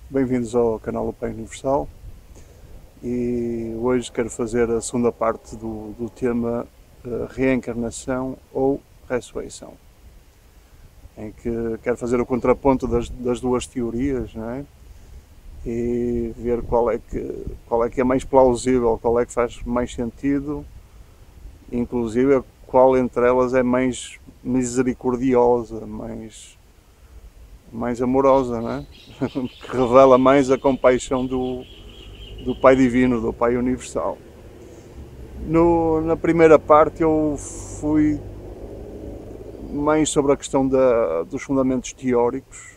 Bem-vindos ao canal do Pai Universal e hoje quero fazer a segunda parte do tema reencarnação ou ressurreição, em que quero fazer o contraponto das duas teorias, não é? E ver qual é que é mais plausível, qual é que faz mais sentido, inclusive qual entre elas é mais misericordiosa, mais amorosa, não é? Que revela mais a compaixão do Pai Divino, do Pai Universal. Na primeira parte eu fui mais sobre a questão dos fundamentos teóricos.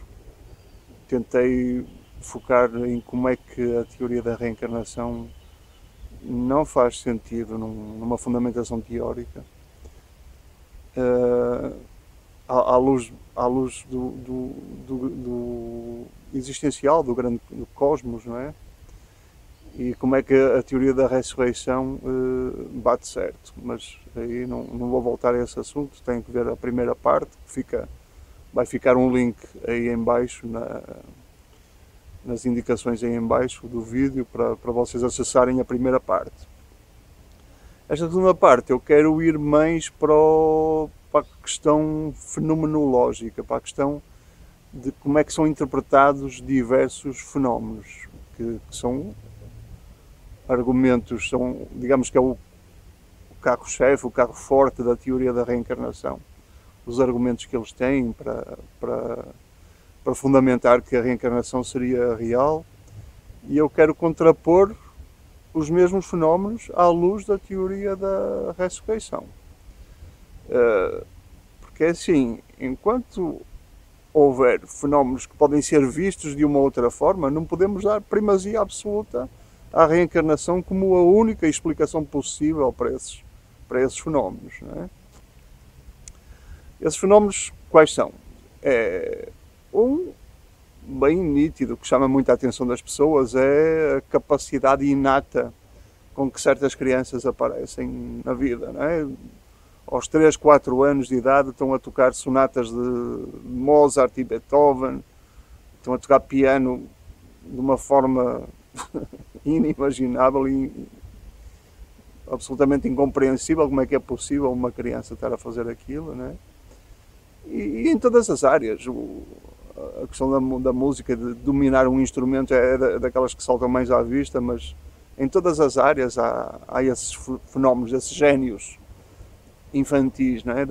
Tentei focar em como é que a teoria da reencarnação não faz sentido numa fundamentação teórica, à luz do existencial, do cosmos, não é? E como é que a teoria da ressurreição bate certo. Mas aí não vou voltar a esse assunto, tenho que ver a primeira parte, vai ficar um link aí em baixo, nas indicações aí em baixo do vídeo, para vocês acessarem a primeira parte. Esta segunda parte eu quero ir mais para a questão fenomenológica, para a questão de como é que são interpretados diversos fenómenos, que são argumentos, digamos que é o carro-chefe, o carro forte da teoria da reencarnação. Os argumentos que eles têm para fundamentar que a reencarnação seria real, e eu quero contrapor os mesmos fenómenos à luz da teoria da ressurreição. Porque assim, enquanto houver fenómenos que podem ser vistos de uma outra forma, não podemos dar primazia absoluta à reencarnação como a única explicação possível para esses fenómenos. Não é? Esses fenómenos quais são? Um bem nítido, que chama muito a atenção das pessoas, é a capacidade inata com que certas crianças aparecem na vida. Não é? Aos 3, 4 anos de idade estão a tocar sonatas de Mozart e Beethoven, estão a tocar piano de uma forma inimaginável e absolutamente incompreensível. Como é que é possível uma criança estar a fazer aquilo, não é? E em todas as áreas. A questão da música, de dominar um instrumento, é daquelas que saltam mais à vista, mas em todas as áreas há esses fenómenos, esses génios infantis, não é?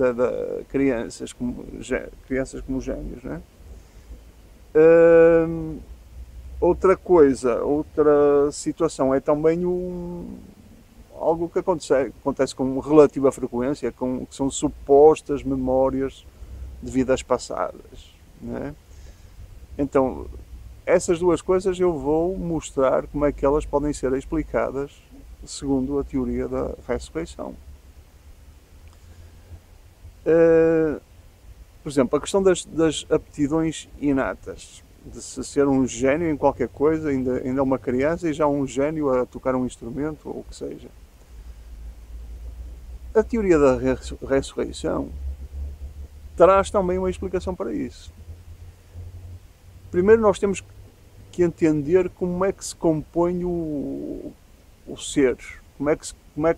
Crianças como génios. Não é? Outra situação é também algo que acontece com relativa frequência, que são supostas memórias de vidas passadas. Não é? Então, essas duas coisas eu vou mostrar como é que elas podem ser explicadas segundo a teoria da ressurreição. Por exemplo, a questão das aptidões inatas, de se ser um gênio em qualquer coisa, ainda é uma criança e já um gênio a tocar um instrumento ou o que seja. A teoria da ressurreição traz também uma explicação para isso. Primeiro nós temos que entender como é que se compõe o ser, como é que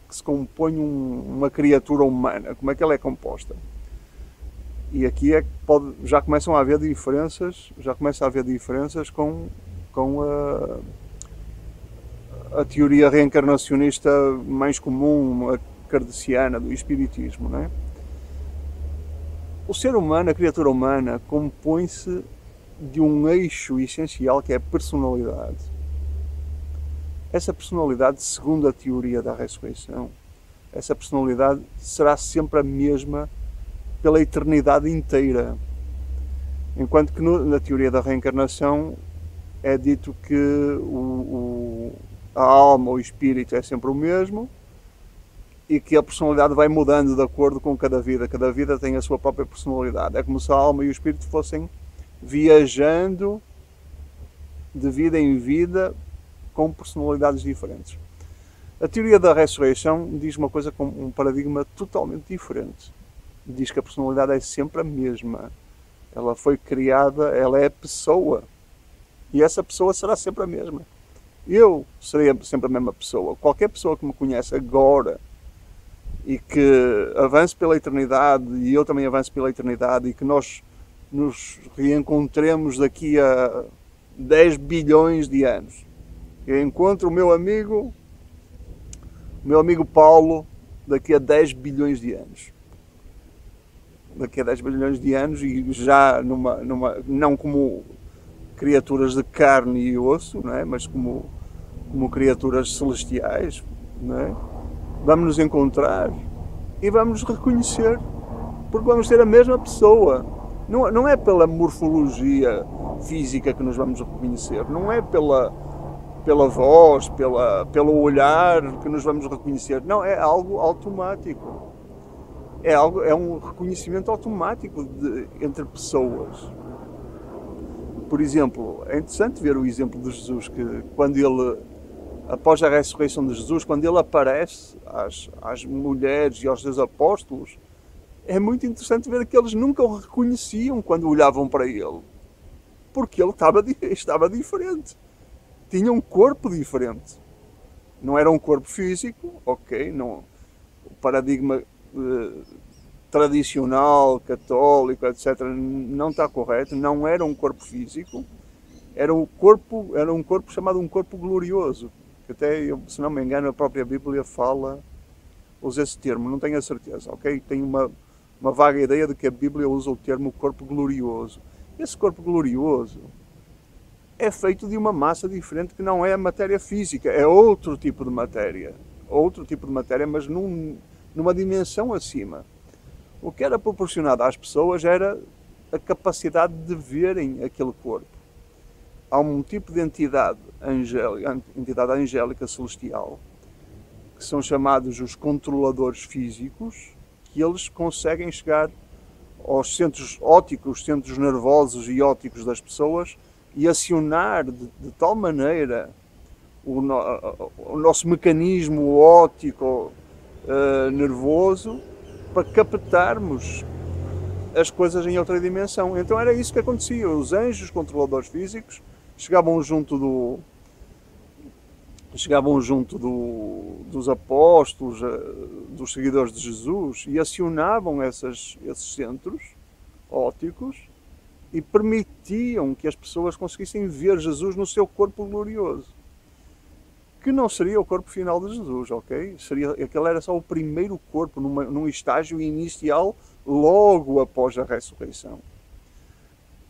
se compõe uma criatura humana, como é que ela é composta. E aqui é que já começam a haver diferenças, com a teoria reencarnacionista mais comum, a kardeciana, do espiritismo. Não é? O ser humano, a criatura humana, compõe-se de um eixo essencial que é a personalidade. Essa personalidade, segundo a teoria da ressurreição, essa personalidade será sempre a mesma pela eternidade inteira. Enquanto que na teoria da reencarnação é dito que a alma, o espírito, é sempre o mesmo e que a personalidade vai mudando de acordo com cada vida. Cada vida tem a sua própria personalidade. É como se a alma e o espírito fossem viajando de vida em vida com personalidades diferentes. A teoria da ressurreição diz uma coisa com um paradigma totalmente diferente. Diz que a personalidade é sempre a mesma. Ela foi criada, ela é pessoa. E essa pessoa será sempre a mesma. Eu serei sempre a mesma pessoa. Qualquer pessoa que me conhece agora e que avance pela eternidade, e eu também avance pela eternidade, e que nós nos reencontremos daqui a 10 bilhões de anos. Eu encontro o meu amigo Paulo daqui a 10 bilhões de anos. Daqui a 10 bilhões de anos, e já não como criaturas de carne e osso, não é? Mas como criaturas celestiais, não é? Vamos nos encontrar e vamos nos reconhecer, porque vamos ser a mesma pessoa. Não é pela morfologia física que nos vamos reconhecer, não é pela voz, pelo olhar que nos vamos reconhecer. Não, é algo automático. É um reconhecimento automático entre pessoas. Por exemplo, é interessante ver o exemplo de Jesus, que quando ele, após a ressurreição de Jesus, quando ele aparece às mulheres e aos seus apóstolos, é muito interessante ver que eles nunca o reconheciam quando olhavam para ele, porque ele estava diferente. Tinha um corpo diferente. Não era um corpo físico, ok, não, o paradigma tradicional, católico, etc., não está correto, não era um corpo físico, era um corpo chamado um corpo glorioso, que até, se não me engano, a própria Bíblia usa esse termo, não tenho a certeza, ok? Tenho uma vaga ideia de que a Bíblia usa o termo corpo glorioso. Esse corpo glorioso é feito de uma massa diferente, que não é a matéria física, é outro tipo de matéria, mas numa dimensão acima. O que era proporcionado às pessoas era a capacidade de verem aquele corpo. Há um tipo de entidade angélica celestial, que são chamados os controladores físicos, que eles conseguem chegar aos centros ópticos, centros nervosos e ópticos das pessoas, e acionar de tal maneira o nosso mecanismo óptico nervoso, para captarmos as coisas em outra dimensão. Então era isso que acontecia. Os anjos controladores físicos chegavam junto dos apóstolos, dos seguidores de Jesus, e acionavam esses centros ópticos e permitiam que as pessoas conseguissem ver Jesus no seu corpo glorioso, que não seria o corpo final de Jesus, ok? Aquele era só o primeiro corpo, num estágio inicial, logo após a ressurreição.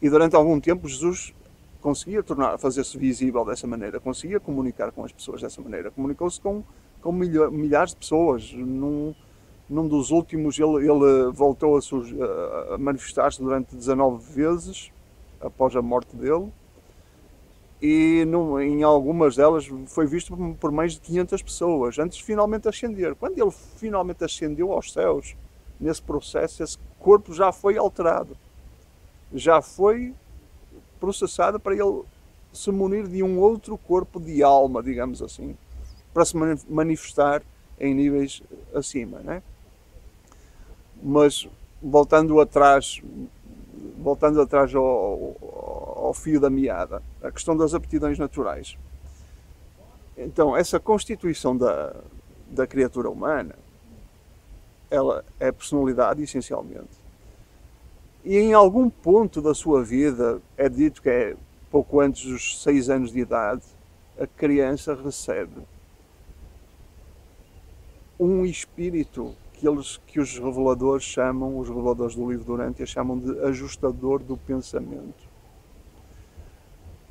E durante algum tempo Jesus conseguia fazer-se visível dessa maneira, conseguia comunicar com as pessoas dessa maneira. Comunicou-se com milhares de pessoas. Num dos últimos, ele voltou a manifestar-se durante 19 vezes, após a morte dele. E em algumas delas foi visto por mais de 500 pessoas, antes de finalmente ascender. Quando ele finalmente ascendeu aos céus, nesse processo, esse corpo já foi alterado, já foi processado para ele se munir de um outro corpo de alma, digamos assim, para se manifestar em níveis acima, né? Mas voltando atrás ao fio da meada, a questão das aptidões naturais. Então, essa constituição da criatura humana, ela é personalidade, essencialmente. E em algum ponto da sua vida, é dito que é pouco antes dos 6 anos de idade, a criança recebe um espírito que os reveladores do livro de Urântia chamam de ajustador do pensamento.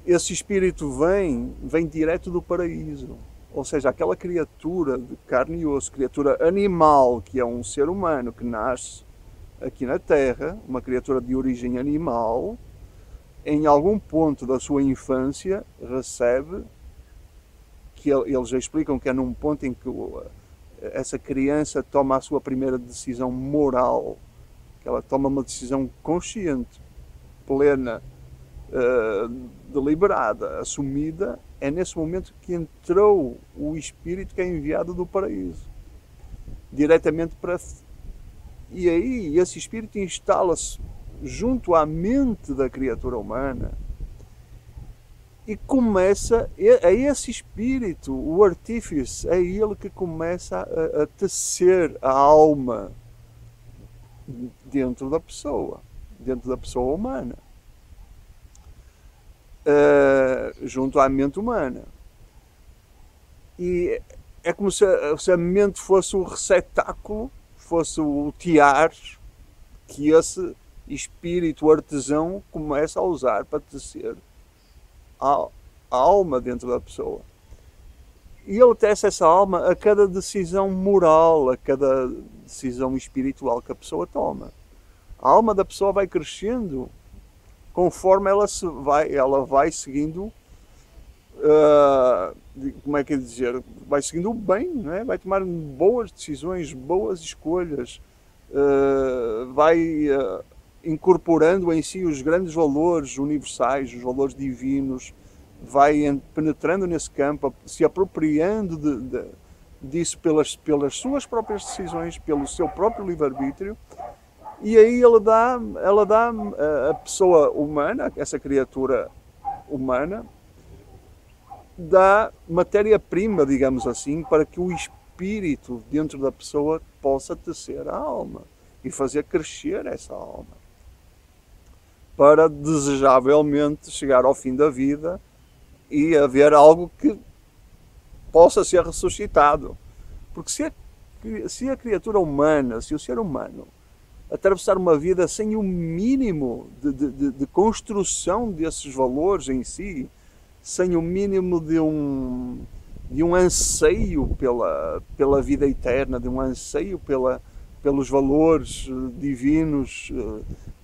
Esse espírito vem direto do paraíso, ou seja, aquela criatura de carne e osso, criatura animal, que é um ser humano que nasce aqui na Terra, uma criatura de origem animal, em algum ponto da sua infância recebe, que eles já explicam que é num ponto em que essa criança toma a sua primeira decisão moral, que ela toma uma decisão consciente, plena, deliberada, assumida. É nesse momento que entrou o espírito que é enviado do paraíso, diretamente para... E aí esse espírito instala-se junto à mente da criatura humana E começa, é esse espírito, o artífice, é ele que começa a tecer a alma dentro da pessoa humana, junto à mente humana. E é como se a mente fosse o receptáculo, fosse o tiar que esse espírito artesão começa a usar para tecer a alma dentro da pessoa. E ele tece essa alma a cada decisão moral, a cada decisão espiritual que a pessoa toma. A alma da pessoa vai crescendo conforme ela vai seguindo, como é que é dizer, vai seguindo o bem, não é? Vai tomar boas decisões, boas escolhas, vai incorporando em si os grandes valores universais, os valores divinos, vai penetrando nesse campo, se apropriando disso pelas suas próprias decisões, pelo seu próprio livre-arbítrio, e aí ela dá a pessoa humana, essa criatura humana, dá matéria-prima, digamos assim, para que o espírito dentro da pessoa possa tecer a alma e fazer crescer essa alma, para desejavelmente chegar ao fim da vida e haver algo que possa ser ressuscitado. Porque se a criatura humana, se o ser humano atravessar uma vida sem o mínimo de construção desses valores em si, sem o mínimo de um anseio pela vida eterna, de um anseio pelos valores divinos,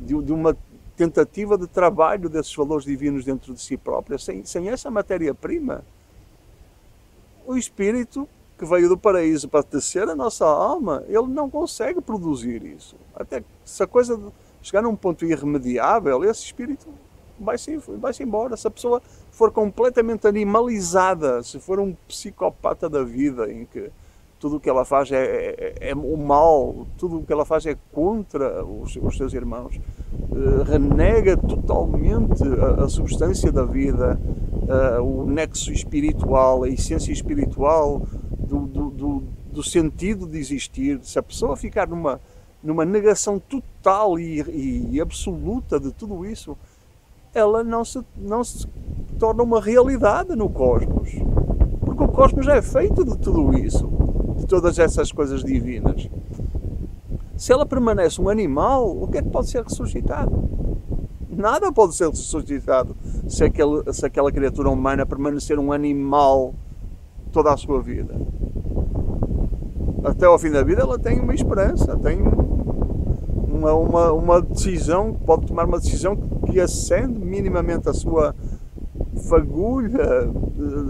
de uma tentativa de trabalho desses valores divinos dentro de si própria, sem essa matéria-prima, o espírito que veio do paraíso para tecer a nossa alma, ele não consegue produzir isso. Até que se a coisa chegar num ponto irremediável, esse espírito vai-se embora. Se a pessoa for completamente animalizada, se for um psicopata da vida, em que tudo o que ela faz é o mal, tudo o que ela faz é contra os seus irmãos, renega totalmente a substância da vida, o nexo espiritual, a essência espiritual do sentido de existir. Se a pessoa ficar numa negação total e absoluta de tudo isso, ela não se torna uma realidade no cosmos. Porque o cosmos é feito de tudo isso, de todas essas coisas divinas. Se ela permanece um animal, o que é que pode ser ressuscitado? Nada pode ser ressuscitado se aquela criatura humana permanecer um animal toda a sua vida. Até ao fim da vida ela tem uma esperança, tem uma decisão, pode tomar uma decisão que acende minimamente a sua fagulha,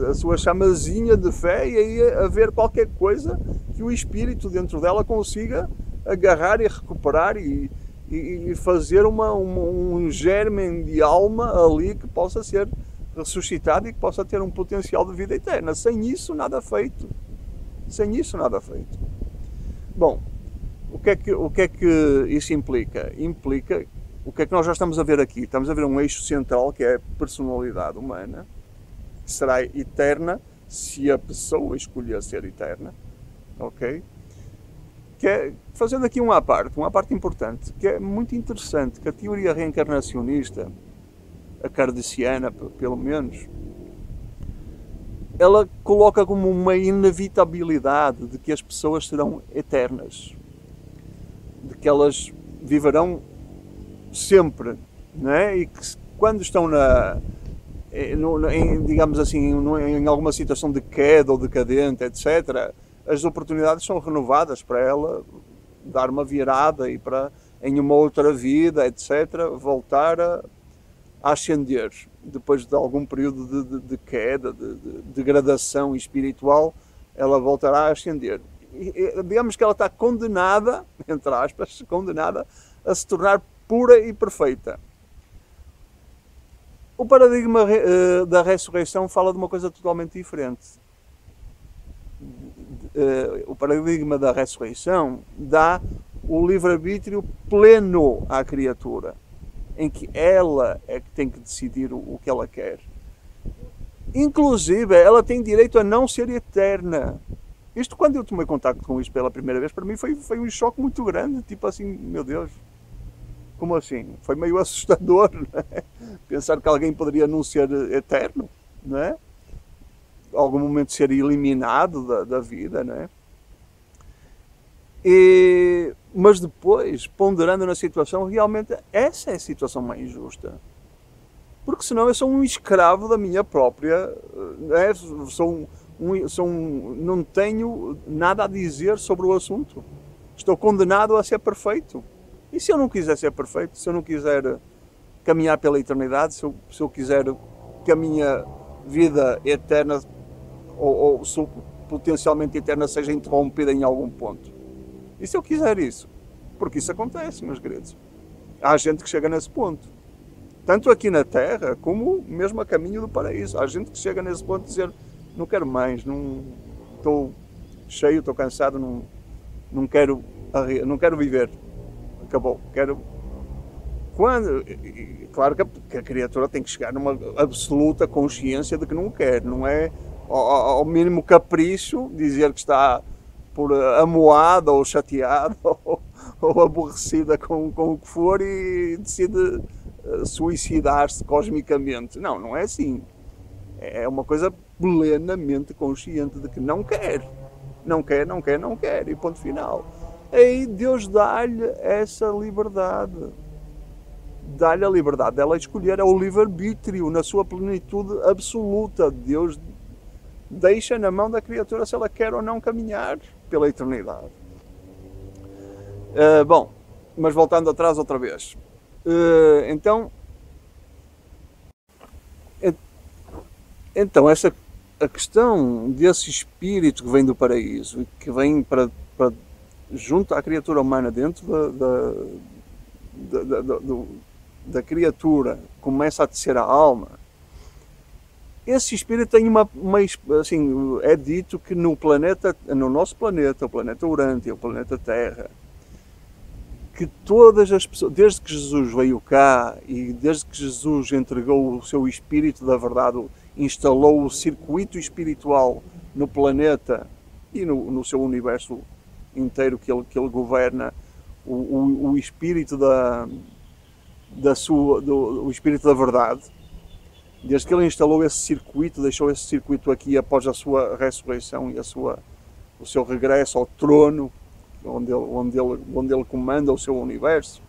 a sua chamazinha de fé, e aí haver qualquer coisa que o espírito dentro dela consiga agarrar e recuperar e fazer um germen de alma ali que possa ser ressuscitado e que possa ter um potencial de vida eterna. Sem isso, nada feito. Sem isso, nada feito. Bom, o que é que isso implica? Implica o que é que nós já estamos a ver aqui. Estamos a ver um eixo central, que é a personalidade humana, que será eterna se a pessoa escolher ser eterna. Ok? Que é, fazendo aqui uma parte importante, que é muito interessante, que a teoria reencarnacionista, a kardeciana pelo menos, ela coloca como uma inevitabilidade de que as pessoas serão eternas, de que elas viverão sempre, não é? E que quando estão digamos assim, em alguma situação de queda ou decadente, etc., as oportunidades são renovadas para ela dar uma virada e para, em uma outra vida, etc., voltar a ascender. Depois de algum período de queda, de degradação espiritual, ela voltará a ascender. E, digamos que ela está condenada, entre aspas, condenada a se tornar pura e perfeita. O paradigma da ressurreição fala de uma coisa totalmente diferente. O paradigma da ressurreição dá o livre-arbítrio pleno à criatura, em que ela é que tem que decidir o que ela quer. Inclusive, ela tem direito a não ser eterna. Isto, quando eu tomei contato com isto pela primeira vez, para mim foi um choque muito grande. Tipo assim, meu Deus, como assim? Foi meio assustador, não é? Pensar que alguém poderia não ser eterno, não é? Algum momento ser eliminado da vida, não é? Mas depois, ponderando na situação, realmente essa é a situação mais justa. Porque senão eu sou um escravo da minha própria. É? Não tenho nada a dizer sobre o assunto. Estou condenado a ser perfeito. E se eu não quiser ser perfeito, se eu não quiser caminhar pela eternidade, se eu quiser que a minha vida eterna ou potencialmente eterna seja interrompida em algum ponto? E se eu quiser isso? Porque isso acontece, meus queridos. Há gente que chega nesse ponto. Tanto aqui na Terra, como mesmo a caminho do paraíso. Há gente que chega nesse ponto de dizer, não quero mais, não estou cheio, estou cansado, não quero viver. Acabou. Quero. Quando, claro que a criatura tem que chegar numa absoluta consciência de que não quer. Não é ao mínimo capricho dizer que está por amoada ou chateada ou aborrecida com o que for e decide suicidar-se cosmicamente. Não, não é assim. É uma coisa plenamente consciente de que não quer. Não quer, não quer, não quer. E ponto final. Aí Deus dá-lhe essa liberdade. Dá-lhe a liberdade dela escolher. É o livre-arbítrio na sua plenitude absoluta. Deus deixa na mão da criatura se ela quer ou não caminhar pela eternidade. Bom, mas voltando atrás outra vez. Então a questão desse espírito que vem do paraíso e que vem para junto à criatura humana, dentro da criatura, começa a tecer a alma. Esse espírito tem assim, é dito que no nosso planeta, o planeta Urântia, o planeta Terra, que todas as pessoas, desde que Jesus veio cá e desde que Jesus entregou o seu espírito da verdade, instalou o circuito espiritual no planeta e no seu universo inteiro que ele governa, o espírito o espírito da verdade, desde que ele instalou esse circuito, deixou esse circuito aqui após a sua ressurreição e o seu regresso ao trono, onde ele comanda o seu universo,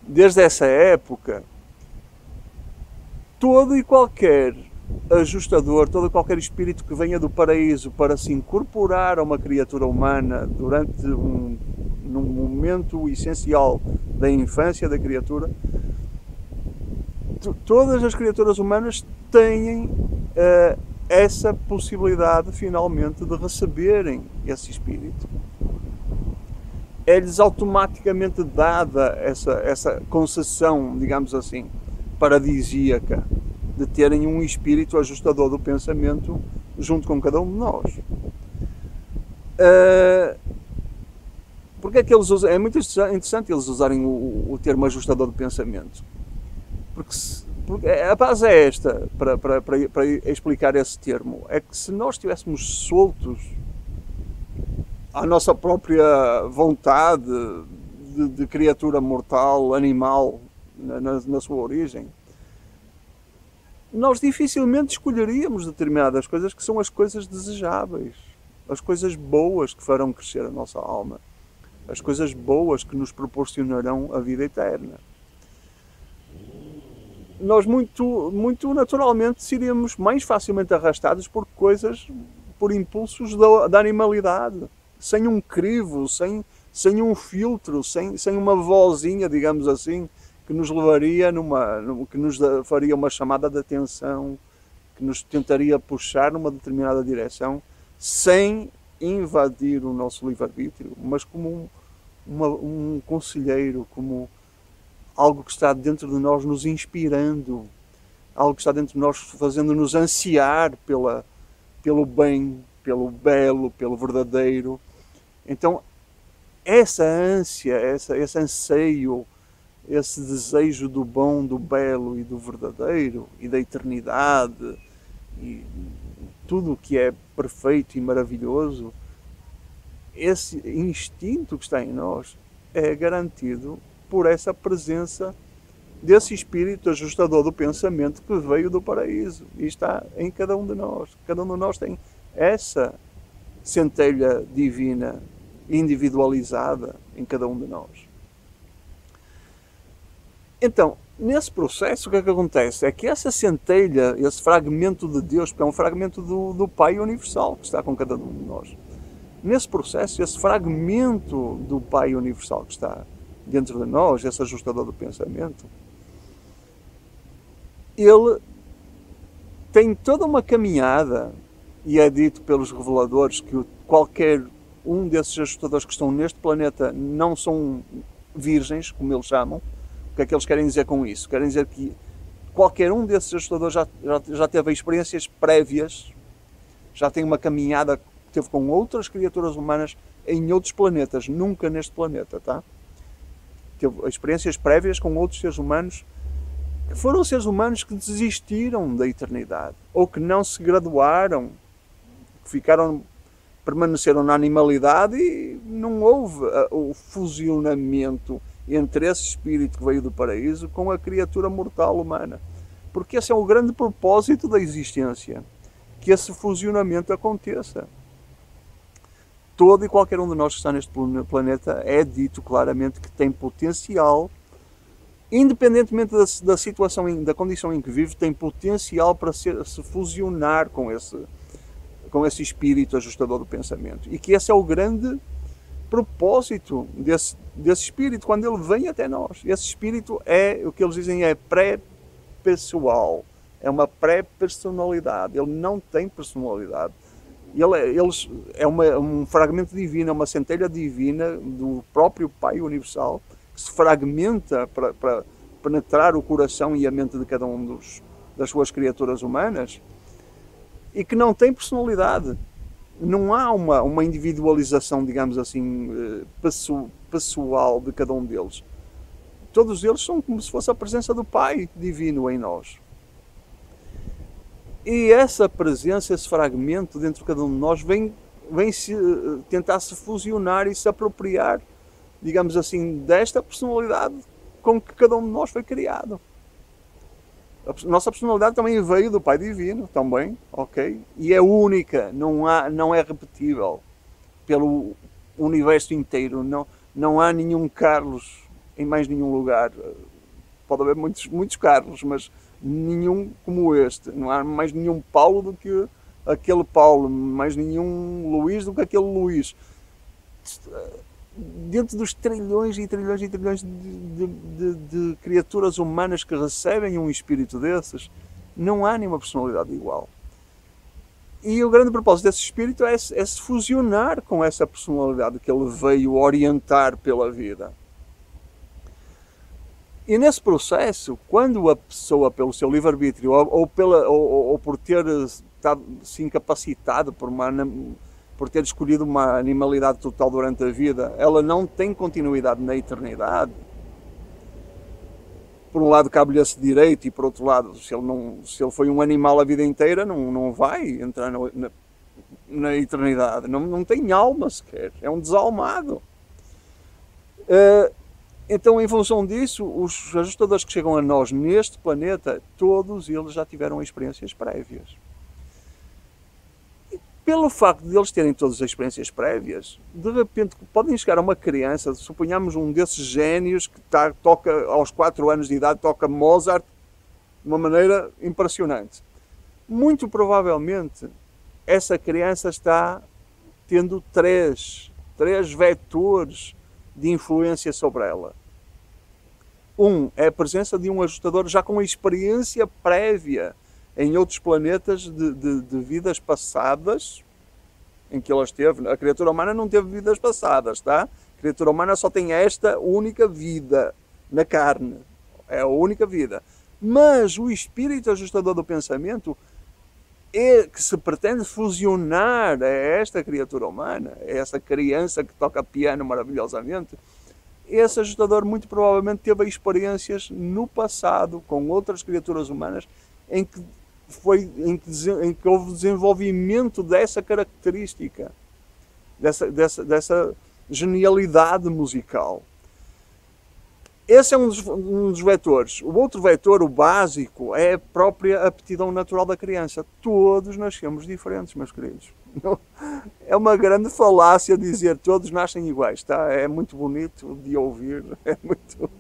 desde essa época, todo e qualquer ajustador, todo e qualquer espírito que venha do paraíso para se incorporar a uma criatura humana durante num momento essencial da infância da criatura, todas as criaturas humanas têm essa possibilidade finalmente de receberem esse espírito. É-lhes automaticamente dada essa concessão, digamos assim, paradisíaca, de terem um espírito ajustador do pensamento junto com cada um de nós. Porque é que eles usam? É muito interessante eles usarem o termo ajustador do pensamento. Porque a base é esta, para explicar esse termo, é que se nós estivéssemos soltos à nossa própria vontade de criatura mortal, animal, na sua origem, nós dificilmente escolheríamos determinadas coisas que são as coisas desejáveis, as coisas boas que farão crescer a nossa alma, as coisas boas que nos proporcionarão a vida eterna. Nós muito naturalmente seríamos mais facilmente arrastados por impulsos da animalidade, sem um crivo, sem um filtro, sem uma vozinha, digamos assim, que nos levaria que nos faria uma chamada de atenção, que nos tentaria puxar numa determinada direção, sem invadir o nosso livre-arbítrio, mas como um conselheiro, como algo que está dentro de nós nos inspirando, algo que está dentro de nós fazendo-nos ansiar pelo bem, pelo belo, pelo verdadeiro. Então, essa ânsia, esse anseio, esse desejo do bom, do belo e do verdadeiro e da eternidade e tudo o que é perfeito e maravilhoso, esse instinto que está em nós é garantido por essa presença desse espírito ajustador do pensamento que veio do paraíso e está em cada um de nós. Cada um de nós tem essa centelha divina individualizada em cada um de nós. Então, nesse processo, o que é que acontece? É que essa centelha, esse fragmento de Deus, é um fragmento do Pai Universal que está com cada um de nós. Nesse processo, esse fragmento do Pai Universal que está dentro de nós, esse ajustador do pensamento, ele tem toda uma caminhada, e é dito pelos reveladores que qualquer um desses ajustadores que estão neste planeta não são virgens, como eles chamam. O que é que eles querem dizer com isso? Querem dizer que qualquer um desses ajustadores já teve experiências prévias, já tem uma caminhada que teve com outras criaturas humanas em outros planetas, nunca neste planeta, tá? Teve experiências prévias com outros seres humanos que foram seres humanos que desistiram da eternidade, ou que não se graduaram, que permaneceram na animalidade e não houve o fusionamento entre esse espírito que veio do paraíso com a criatura mortal humana. Porque esse é o grande propósito da existência, que esse fusionamento aconteça. Todo e qualquer um de nós que está neste planeta é dito claramente que tem potencial, independentemente da situação, da condição em que vive, tem potencial para se fusionar com esse espírito ajustador do pensamento. E que esse é o grande propósito desse espírito quando ele vem até nós. Esse espírito é, o que eles dizem, é pré-pessoal, é uma pré-personalidade, ele não tem personalidade. Ele é um fragmento divino, é uma centelha divina do próprio Pai Universal, que se fragmenta para penetrar o coração e a mente de cada um das suas criaturas humanas, e que não tem personalidade. Não há uma individualização, digamos assim, pessoal de cada um deles. Todos eles são como se fosse a presença do Pai Divino em nós. E essa presença, esse fragmento dentro de cada um de nós vem tentar se fusionar e se apropriar, digamos assim, desta personalidade com que cada um de nós foi criado. A nossa personalidade também veio do Pai Divino, também, ok? E é única, não é repetível pelo universo inteiro. Não há nenhum Carlos em mais nenhum lugar. Pode haver muitos Carlos, mas nenhum como este. Não há mais nenhum Paulo do que aquele Paulo, mais nenhum Luís do que aquele Luís. Dentro dos trilhões e trilhões e trilhões de criaturas humanas que recebem um espírito desses, não há nenhuma personalidade igual. E o grande propósito desse espírito é se fusionar com essa personalidade que ele veio orientar pela vida. E nesse processo, quando a pessoa, pelo seu livre-arbítrio, ou por ter estado se incapacitado por ter escolhido uma animalidade total durante a vida, ela não tem continuidade na eternidade. Por um lado cabe-lhe esse direito, e por outro lado, se ele foi um animal a vida inteira, não vai entrar na eternidade. Não tem alma sequer, é um desalmado. Então, em função disso, os ajustadores que chegam a nós neste planeta, todos eles já tiveram experiências prévias. Pelo facto de eles terem todas as experiências prévias, de repente podem chegar a uma criança, suponhamos um desses génios que toca aos 4 anos de idade, toca Mozart de uma maneira impressionante. Muito provavelmente essa criança está tendo três vetores de influência sobre ela. Um é a presença de um ajustador já com experiência prévia em outros planetas de vidas passadas em que ela esteve. A criatura humana não teve vidas passadas, tá? A criatura humana só tem esta única vida na carne. É a única vida. Mas o espírito ajustador do pensamento é que se pretende fusionar a esta criatura humana, a essa criança que toca piano maravilhosamente. Esse ajustador muito provavelmente teve experiências no passado com outras criaturas humanas em que em que houve desenvolvimento dessa característica, dessa genialidade musical. Esse é um dos vetores. O outro vetor, o básico, é a própria aptidão natural da criança. Todos nascemos diferentes, meus queridos. É uma grande falácia dizer todos nascem iguais, tá? É muito bonito de ouvir, é muito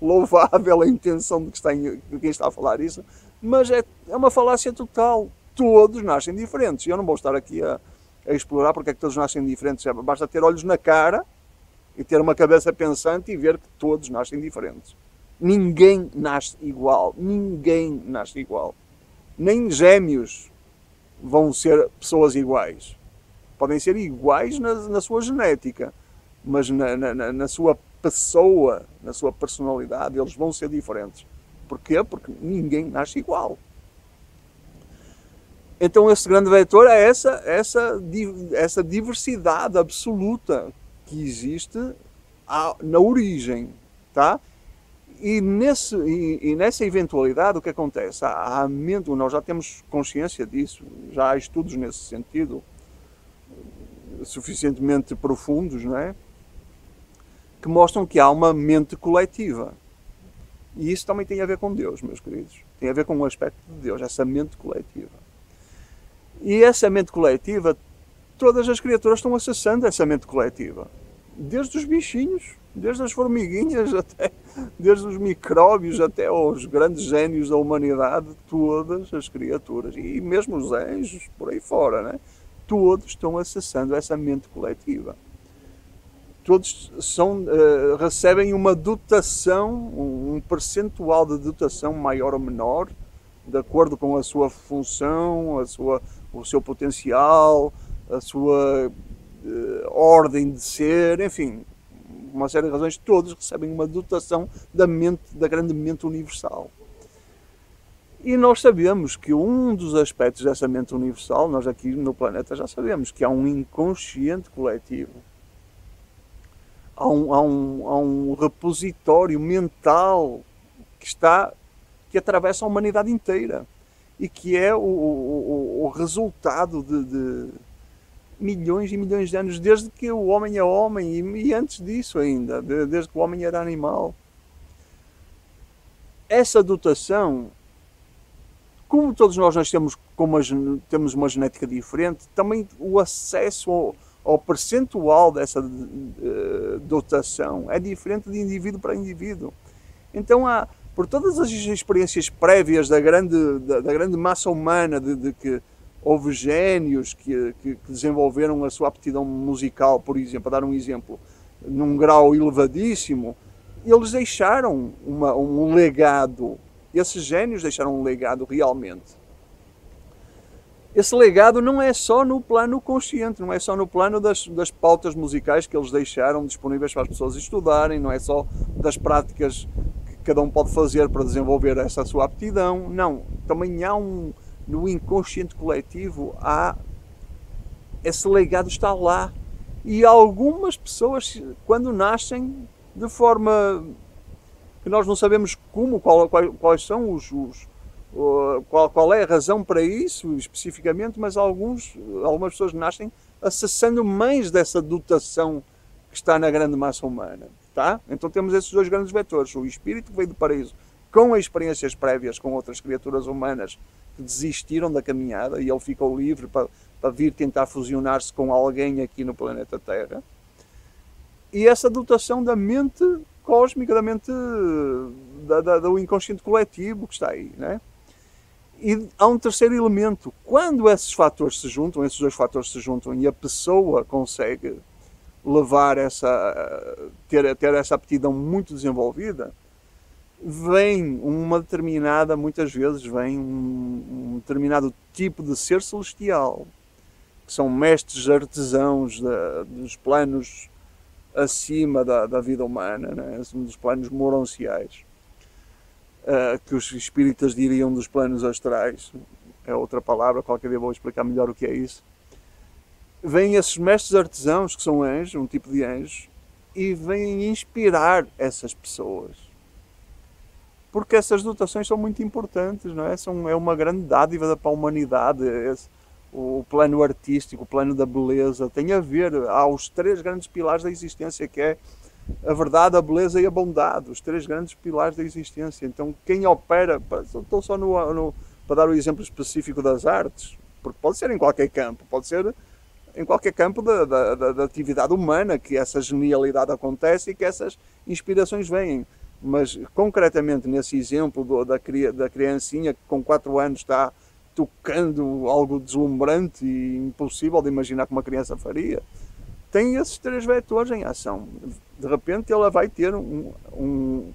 louvável a intenção de quem está a falar isso, mas é uma falácia total. Todos nascem diferentes. Eu não vou estar aqui a explorar porque é que todos nascem diferentes. Basta ter olhos na cara e ter uma cabeça pensante e ver que todos nascem diferentes. Ninguém nasce igual. Ninguém nasce igual. Nem gêmeos vão ser pessoas iguais. Podem ser iguais na sua genética, mas na sua pessoa, na sua personalidade, eles vão ser diferentes. Porquê? Porque ninguém nasce igual. Então esse grande vetor é essa diversidade absoluta que existe na origem, tá? E nessa eventualidade o que acontece? Nós já temos consciência disso, já há estudos nesse sentido, suficientemente profundos, não é? Que mostram que há uma mente coletiva. E isso também tem a ver com Deus, meus queridos. Tem a ver com o aspecto de Deus, essa mente coletiva. E essa mente coletiva, todas as criaturas estão acessando essa mente coletiva. Desde os bichinhos, desde as formiguinhas, desde os micróbios até aos grandes génios da humanidade, todas as criaturas, e mesmo os anjos, por aí fora, né? Todos estão acessando essa mente coletiva. Todos recebem uma dotação, um percentual de dotação maior ou menor, de acordo com a sua função, o seu potencial, a sua ordem de ser, enfim, uma série de razões. Todos recebem uma dotação da grande mente universal. E nós sabemos que um dos aspectos dessa mente universal, nós aqui no planeta já sabemos que há um inconsciente coletivo. Há um repositório mental que atravessa a humanidade inteira e que é o resultado de milhões e milhões de anos, desde que o homem é homem e antes disso ainda, desde que o homem era animal. Essa dotação, como todos nós nascemos temos uma genética diferente, também o acesso ao percentual dessa dotação é diferente de indivíduo para indivíduo. Então, por todas as experiências prévias da grande massa humana, de que houve génios que desenvolveram a sua aptidão musical, por exemplo, para dar um exemplo, num grau elevadíssimo, eles deixaram um legado. Esses génios deixaram um legado realmente. Esse legado não é só no plano consciente, não é só no plano das pautas musicais que eles deixaram disponíveis para as pessoas estudarem, não é só das práticas que cada um pode fazer para desenvolver essa sua aptidão. Não, também há no inconsciente coletivo, esse legado está lá. E algumas pessoas, quando nascem, de forma que nós não sabemos quais são qual é a razão para isso especificamente, mas algumas pessoas nascem acessando mais dessa dotação que está na grande massa humana, tá? Então temos esses dois grandes vetores, o espírito que veio do paraíso com experiências prévias com outras criaturas humanas que desistiram da caminhada e ele ficou livre para vir tentar fusionar-se com alguém aqui no planeta Terra, e essa dotação da mente cósmica, da mente do inconsciente coletivo que está aí, né? E há um terceiro elemento. Quando esses fatores se juntam, esses dois fatores se juntam e a pessoa consegue levar ter essa aptidão muito desenvolvida, vem muitas vezes vem um determinado tipo de ser celestial, que são mestres artesãos dos planos acima da vida humana, né? Dos planos moronciais. Que os espíritas diriam dos planos astrais, é outra palavra, qualquer dia vou explicar melhor o que é isso. Vêm esses mestres artesãos, que são anjos, um tipo de anjos, e vêm inspirar essas pessoas. porque essas dotações são muito importantes, não é? É uma grande dádiva para a humanidade. O plano artístico, o plano da beleza, tem a ver, há os três grandes pilares da existência, que é a verdade, a beleza e a bondade, os três grandes pilares da existência. Então quem opera, estou só para dar o exemplo específico das artes, porque pode ser em qualquer campo, pode ser em qualquer campo da atividade humana que essa genialidade acontece e que essas inspirações vêm. Mas concretamente nesse exemplo da criancinha que com 4 anos está tocando algo deslumbrante e impossível de imaginar que uma criança faria, tem esses três vetores em ação. De repente ela vai ter um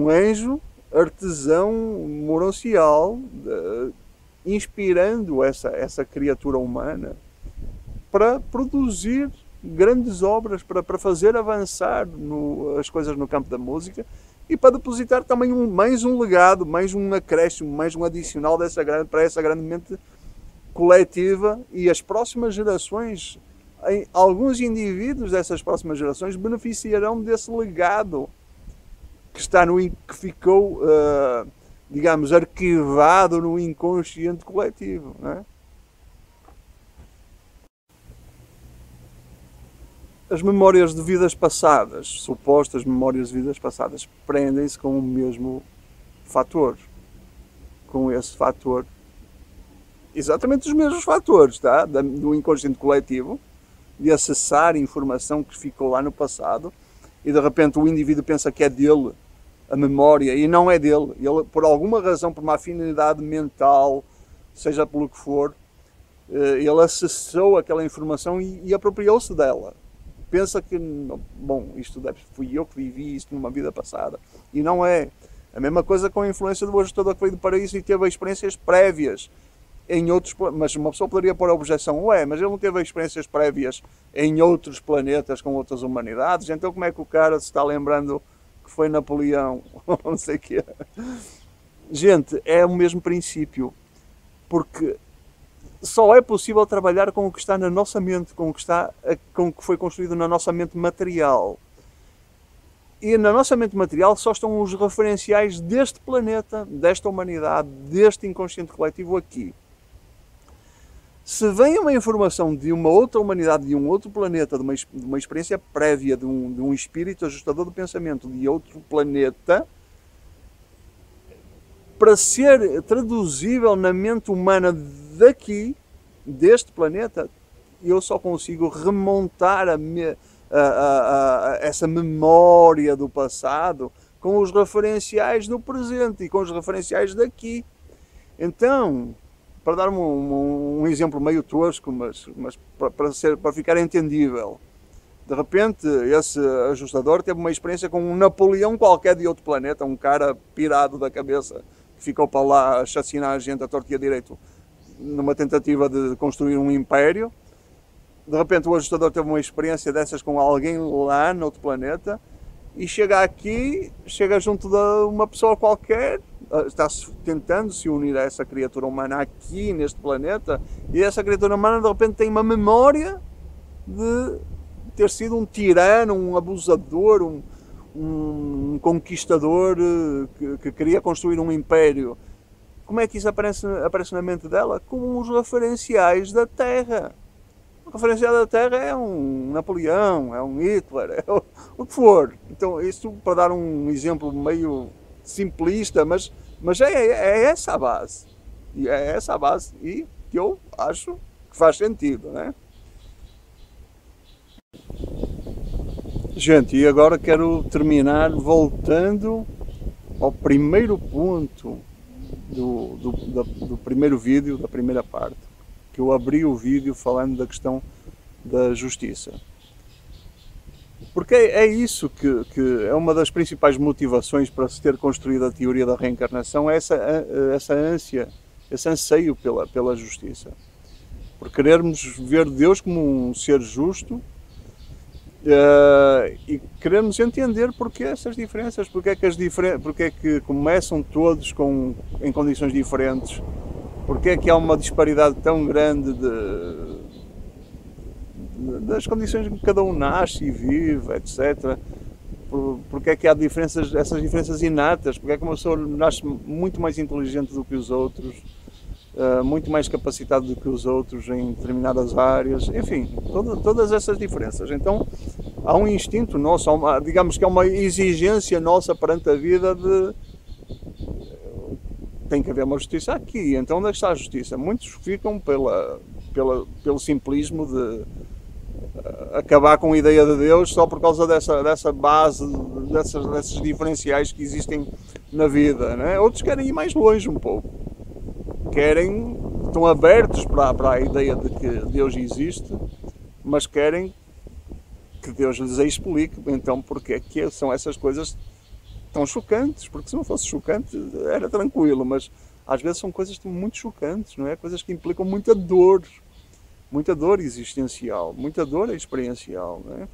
anjo artesão moroncial inspirando essa criatura humana para produzir grandes obras, para fazer avançar as coisas no campo da música e para depositar também mais um legado, mais um acréscimo, mais um adicional para essa grande mente coletiva, e as próximas gerações, alguns indivíduos dessas próximas gerações beneficiarão desse legado que ficou, digamos, arquivado no inconsciente coletivo, não é? As memórias de vidas passadas, supostas memórias de vidas passadas, prendem-se com o mesmo fator. Com esse fator. Exatamente os mesmos fatores, tá? Do inconsciente coletivo, de acessar informação que ficou lá no passado, e de repente o indivíduo pensa que é dele a memória, e não é dele. Ele, por alguma razão, por uma afinidade mental, seja pelo que for, ele acessou aquela informação e apropriou-se dela. Pensa que, bom, fui eu que vivi isto numa vida passada. E não é. A mesma coisa com a influência do ajustador que veio do paraíso e teve experiências prévias em outros... Mas uma pessoa poderia pôr a objeção, mas ele não teve experiências prévias em outros planetas com outras humanidades, então como é que o cara se está lembrando que foi Napoleão? Não sei o que é. Gente, é o mesmo princípio. Porque só é possível trabalhar com o que está na nossa mente, com o que foi construído na nossa mente material. E na nossa mente material só estão os referenciais deste planeta, desta humanidade, deste inconsciente coletivo aqui. Se vem uma informação de uma outra humanidade, de um outro planeta, de uma experiência prévia, de um espírito ajustador do pensamento de outro planeta, para ser traduzível na mente humana daqui, deste planeta, eu só consigo remontar essa memória do passado com os referenciais do presente e com os referenciais daqui. Então, para dar um exemplo meio tosco, mas para ficar entendível, de repente esse ajustador teve uma experiência com um Napoleão qualquer de outro planeta, um cara pirado da cabeça, que ficou para lá a chacinar a gente a torto e a direito numa tentativa de construir um império. De repente o ajustador teve uma experiência dessas com alguém lá no outro planeta e chega junto de uma pessoa qualquer, está tentando se unir a essa criatura humana aqui neste planeta, e essa criatura humana de repente tem uma memória de ter sido um tirano, um abusador, um conquistador que queria construir um império. Como é que isso aparece na mente dela? Com os referenciais da Terra. O referencial da Terra é um Napoleão, é um Hitler, é o que for. Então, isto para dar um exemplo meio simplista, mas é essa a base. E é essa a base e que eu acho que faz sentido, né? Gente, e agora quero terminar voltando ao primeiro ponto do primeiro vídeo, da primeira parte, que eu abri o vídeo falando da questão da justiça. Porque é isso que é uma das principais motivações para se ter construído a teoria da reencarnação, é essa ânsia, esse anseio pela justiça. Por querermos ver Deus como um ser justo, e queremos entender porque essas diferenças, porque é que começam todos em condições diferentes, porque é que há uma disparidade tão grande das condições em que cada um nasce e vive, etc. porque é que há diferenças, essas diferenças inatas, porque é que uma pessoa nasce muito mais inteligente do que os outros, muito mais capacitado do que os outros em determinadas áreas, enfim, todas essas diferenças. Então há um instinto nosso, digamos que é uma exigência nossa perante a vida de tem que haver uma justiça aqui. Então onde está a justiça? Muitos ficam pelo simplismo de acabar com a ideia de Deus só por causa dessa base, desses diferenciais que existem na vida, né? Outros querem ir mais longe um pouco. Estão abertos para a ideia de que Deus existe, mas querem que Deus lhes explique então porque é que são essas coisas tão chocantes, porque se não fosse chocante era tranquilo, mas às vezes são coisas muito chocantes, não é? Coisas que implicam muita dor existencial, muita dor experiencial, não é?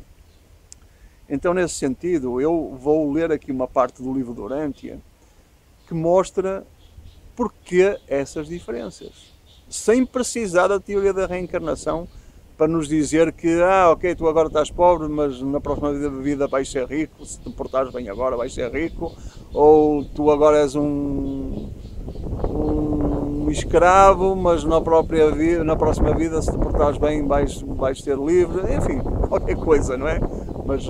Então, nesse sentido, eu vou ler aqui uma parte do livro de Urântia que mostra porque essas diferenças, sem precisar da teoria da reencarnação para nos dizer que, ok, tu agora estás pobre, mas na próxima vida vais ser rico, se te portares bem agora vais ser rico, ou tu agora és um escravo, mas na próxima vida, se te portares bem, vais ser livre, enfim, qualquer coisa, não é? Mas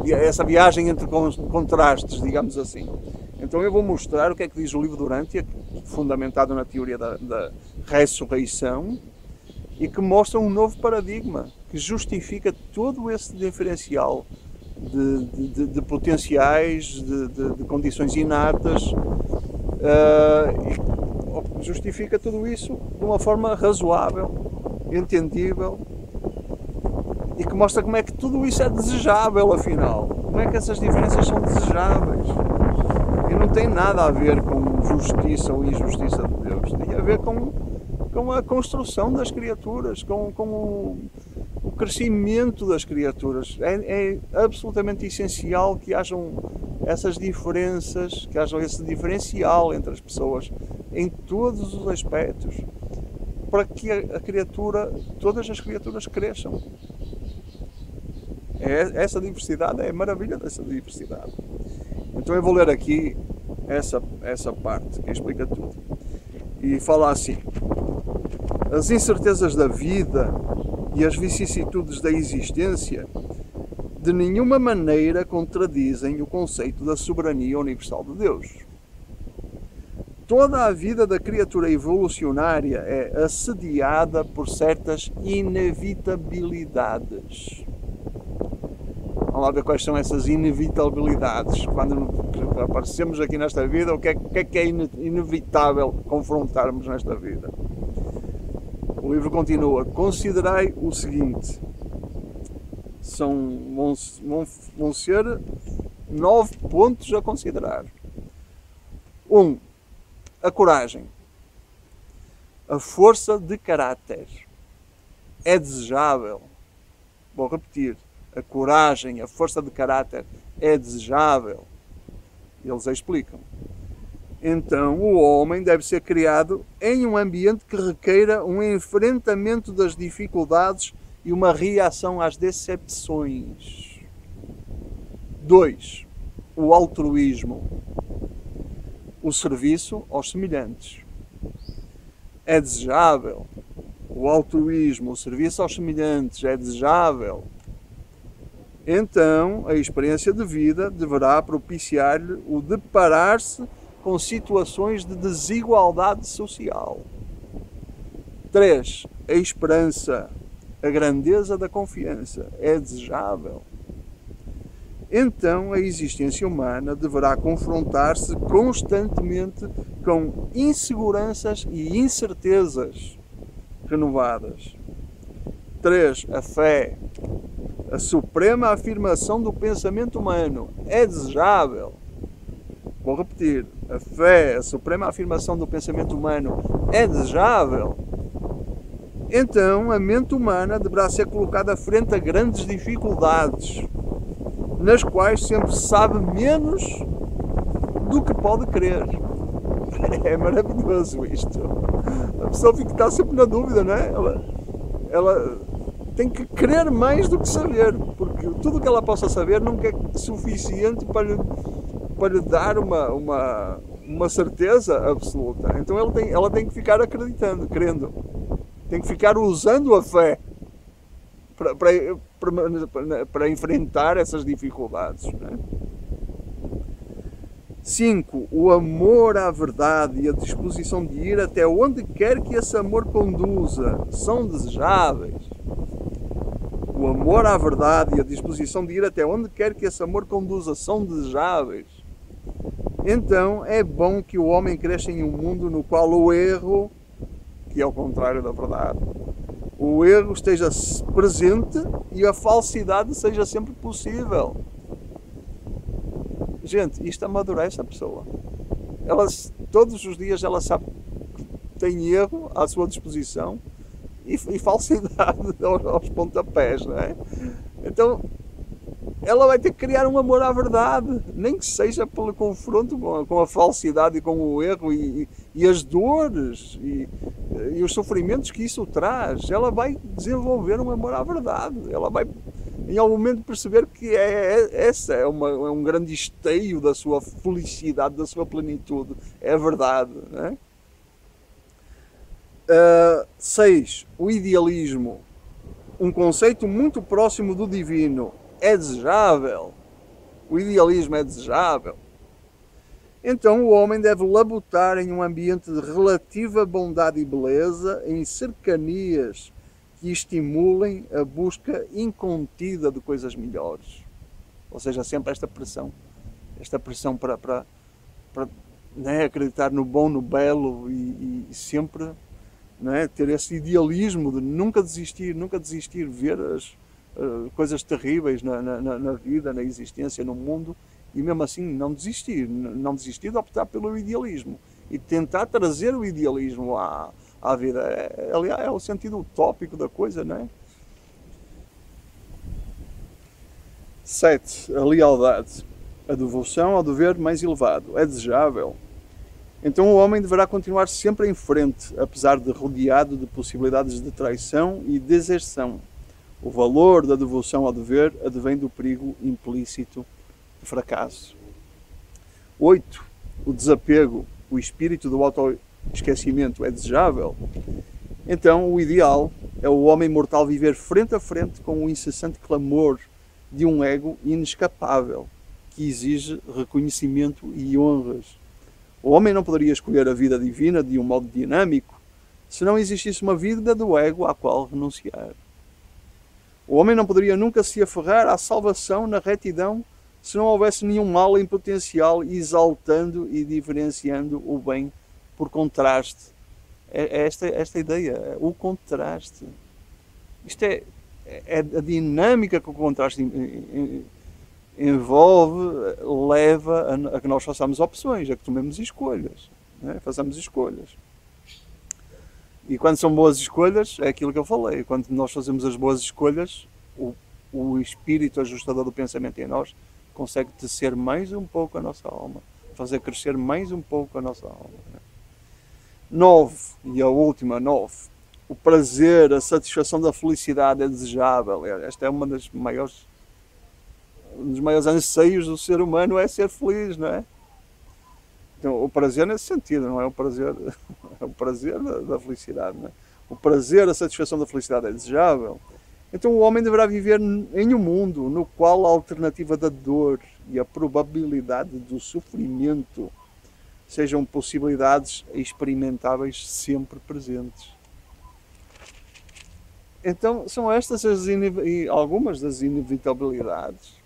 essa viagem entre contrastes, digamos assim. Então eu vou mostrar o que é que diz o livro de Urântia, fundamentado na teoria da ressurreição, e que mostra um novo paradigma, que justifica todo esse diferencial de potenciais, de condições inatas, justifica tudo isso de uma forma razoável, entendível, e que mostra como é que tudo isso é desejável, afinal. Como é que essas diferenças são desejáveis. E não tem nada a ver com justiça ou injustiça de Deus. Tem a ver com a construção das criaturas, com o crescimento das criaturas. É absolutamente essencial que hajam essas diferenças, que haja esse diferencial entre as pessoas em todos os aspectos, para que todas as criaturas cresçam. Essa diversidade é a maravilha dessa diversidade. Então eu vou ler aqui essa parte que explica tudo. E fala assim: as incertezas da vida e as vicissitudes da existência de nenhuma maneira contradizem o conceito da soberania universal de Deus. Toda a vida da criatura evolucionária é assediada por certas inevitabilidades. Vamos lá ver quais são essas inevitabilidades. Quando aparecemos aqui nesta vida, o que é inevitável confrontarmos nesta vida? O livro continua: considerai o seguinte. Vão ser 9 pontos a considerar. 1. A coragem. A força de caráter. É desejável. Vou repetir. A coragem, a força de caráter é desejável. Eles explicam. Então, o homem deve ser criado em um ambiente que requeira um enfrentamento das dificuldades e uma reação às decepções. 2. O altruísmo. O serviço aos semelhantes. É desejável. O altruísmo, o serviço aos semelhantes é desejável. Então, a experiência de vida deverá propiciar-lhe o deparar-se com situações de desigualdade social. 3. A esperança, a grandeza da confiança é desejável. Então, a existência humana deverá confrontar-se constantemente com inseguranças e incertezas renovadas. 3. A fé, a suprema afirmação do pensamento humano é desejável. Vou repetir. A fé, a suprema afirmação do pensamento humano é desejável. Então, a mente humana deverá ser colocada frente a grandes dificuldades, nas quais sempre sabe menos do que pode crer. É maravilhoso isto. A pessoa está sempre na dúvida, não é? Ela tem que crer mais do que saber, porque que tudo o que ela possa saber nunca é suficiente para lhe dar uma certeza absoluta. Então ela tem que ficar acreditando, crendo. Tem que ficar usando a fé para enfrentar essas dificuldades. Né? 5. O amor à verdade e a disposição de ir até onde quer que esse amor conduza são desejáveis. O amor à verdade e a disposição de ir até onde quer que esse amor conduza são desejáveis. Então é bom que o homem cresça em um mundo no qual o erro, que é o contrário da verdade, o erro esteja presente e a falsidade seja sempre possível. Gente, isto amadurece a pessoa. Todos os dias ela sabe que tem erro à sua disposição e falsidade aos pontapés, não é? Então, ela vai ter que criar um amor à verdade, nem que seja pelo confronto com a falsidade e com o erro e as dores e os sofrimentos que isso traz. Ela vai desenvolver um amor à verdade. Ela vai, em algum momento, perceber que essa é um grande esteio da sua felicidade, da sua plenitude. É a verdade, não é? 6. O idealismo. Um conceito muito próximo do divino. É desejável. O idealismo é desejável. Então o homem deve labutar em um ambiente de relativa bondade e beleza, em cercanias que estimulem a busca incontida de coisas melhores. Ou seja, sempre esta pressão para né, acreditar no bom, no belo e sempre, né, ter esse idealismo de nunca desistir, ver as coisas terríveis na vida, na existência, no mundo, e mesmo assim não desistir de optar pelo idealismo e tentar trazer o idealismo à vida. Aliás, é o sentido utópico da coisa, não é? 7. A lealdade. A devoção ao dever mais elevado. É desejável. Então o homem deverá continuar sempre em frente, apesar de rodeado de possibilidades de traição e deserção. O valor da devoção ao dever advém do perigo implícito de fracasso. 8. O desapego, o espírito do autoesquecimento é desejável. Então o ideal é o homem mortal viver frente a frente com o incessante clamor de um ego inescapável, que exige reconhecimento e honras. O homem não poderia escolher a vida divina de um modo dinâmico se não existisse uma vida do ego à qual renunciar. O homem não poderia nunca se aferrar à salvação na retidão se não houvesse nenhum mal em potencial exaltando e diferenciando o bem por contraste. É esta ideia, o contraste. Isto é a dinâmica que o contraste envolve, leva a que nós façamos opções, a que tomemos escolhas. Né? Façamos escolhas. E quando são boas escolhas, é aquilo que eu falei. Quando nós fazemos as boas escolhas, o espírito ajustador do pensamento em nós consegue tecer mais um pouco a nossa alma, fazer crescer mais um pouco a nossa alma. 9, e a última, 9. O prazer, a satisfação da felicidade é desejável. Esta é um dos maiores anseios do ser humano, é ser feliz, não é? Então, o prazer nesse sentido, não é o prazer, é o prazer da felicidade, não é? O prazer, a satisfação da felicidade é desejável. Então o homem deverá viver em um mundo no qual a alternativa da dor e a probabilidade do sofrimento sejam possibilidades experimentáveis sempre presentes. Então são estas algumas das inevitabilidades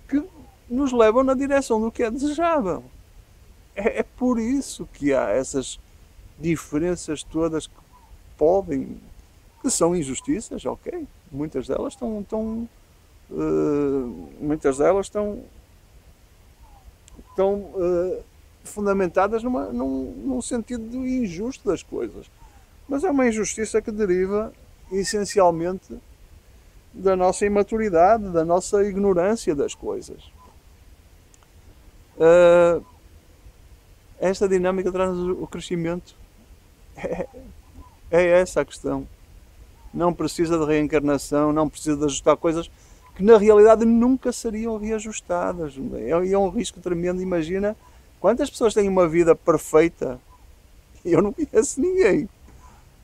que nos levam na direção do que é desejável. É por isso que há essas diferenças todas que são injustiças, ok? Muitas delas estão fundamentadas num sentido injusto das coisas. Mas é uma injustiça que deriva essencialmente da nossa imaturidade, da nossa ignorância das coisas. Esta dinâmica traz o crescimento. É essa a questão. não precisa de reencarnação, não precisa de ajustar coisas que na realidade nunca seriam reajustadas. É um risco tremendo. Imagina quantas pessoas têm uma vida perfeita. Eu não conheço ninguém.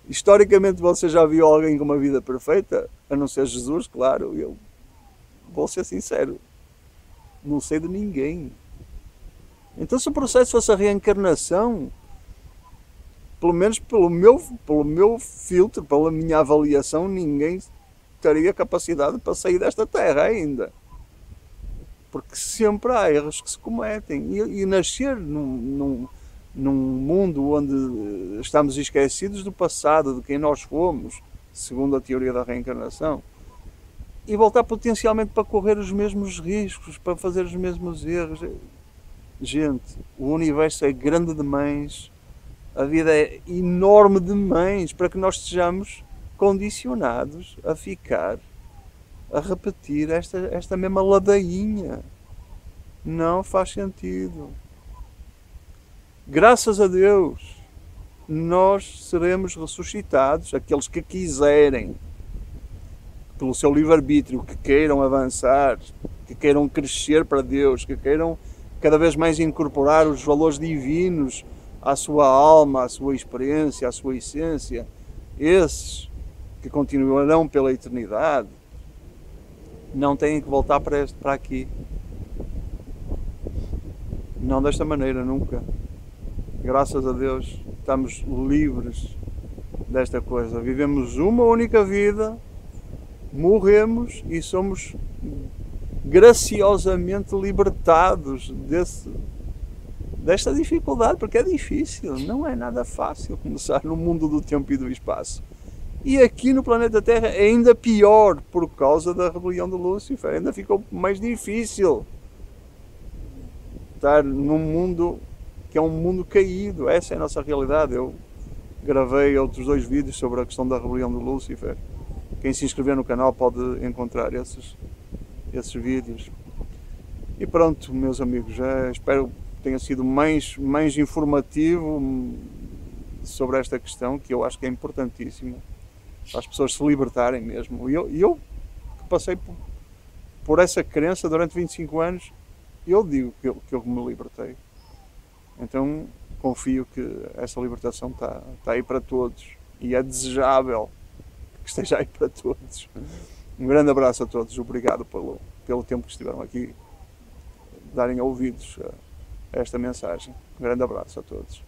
Historicamente você já viu alguém com uma vida perfeita? A não ser Jesus, claro. Eu vou ser sincero, não sei de ninguém. Então se o processo fosse a reencarnação, pelo menos pelo meu filtro, pela minha avaliação, ninguém teria capacidade para sair desta terra ainda. Porque sempre há erros que se cometem. E nascer num mundo onde estamos esquecidos do passado, de quem nós fomos, segundo a teoria da reencarnação, e voltar potencialmente para correr os mesmos riscos, para fazer os mesmos erros. Gente, o universo é grande demais, a vida é enorme demais para que nós sejamos condicionados a ficar a repetir esta mesma ladainha. Não faz sentido. Graças a Deus, nós seremos ressuscitados, aqueles que quiserem, pelo seu livre-arbítrio, que queiram avançar, que queiram crescer para Deus, que queiram cada vez mais incorporar os valores divinos à sua alma, à sua experiência, à sua essência, esses que continuarão pela eternidade, não têm que voltar para aqui. Não desta maneira, nunca. Graças a Deus, estamos livres desta coisa. Vivemos uma única vida, morremos e somos graciosamente libertados desta dificuldade, porque é difícil, não é nada fácil começar no mundo do tempo e do espaço. E aqui no planeta Terra é ainda pior, por causa da rebelião de Lúcifer, ainda ficou mais difícil estar num mundo que é um mundo caído. Essa é a nossa realidade. Eu gravei outros 2 vídeos sobre a questão da rebelião de Lúcifer. Quem se inscrever no canal pode encontrar esses vídeos. E pronto, meus amigos, espero que tenha sido mais informativo sobre esta questão, que eu acho que é importantíssima, para as pessoas se libertarem mesmo. E eu que passei por essa crença durante 25 anos, eu digo que eu me libertei. Então confio que essa libertação está aí para todos, e é desejável que esteja aí para todos. Um grande abraço a todos, obrigado pelo tempo que estiveram aqui, darem ouvidos a esta mensagem. Um grande abraço a todos.